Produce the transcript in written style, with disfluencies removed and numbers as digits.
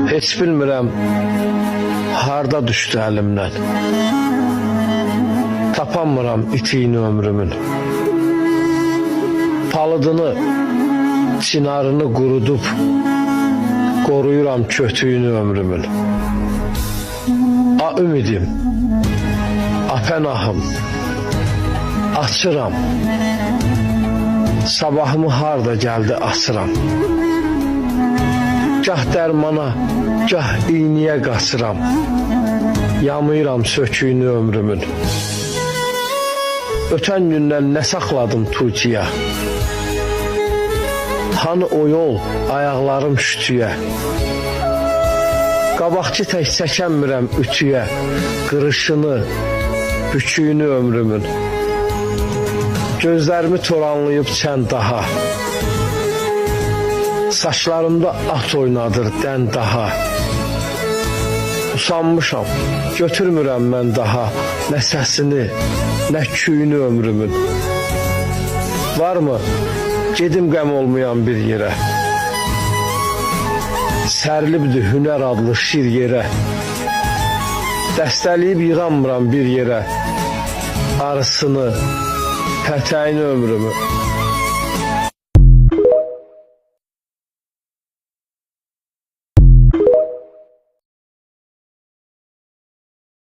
Heç bilmirəm harda düşdü əlimdən. Tapanmıram itiyini ömrümün. Palıdını, çinarını qurudub qoruyuram kötüyünü ömrümün. A ümidim, a pənahım, açıram. Sabahımı harda gəldi açıram. Gah dərmana, gah iğniyə qaçıram. Yamıyıram söküyünü ömrümün. Ötən gündən nə saxladım Tuğçiyə? Hanı o yol, ayaqlarım şütüyə? Qabaqçı tək çəkənmirəm ütüyə, qırışını, büküyünü ömrümün. Gözlərimi toranlayıb çən daha. Saçlarımda at oynadır dən daha. Usanmışam, götürmürəm mən daha nə səsini, nə küyünü ömrümün. Varmı gedim qəm olmayan bir yerə? Sərilibdir hünər adlı şir yerə. Dəstəliyib yığanmıram bir yerə. Arısını, pətəyini ömrümü.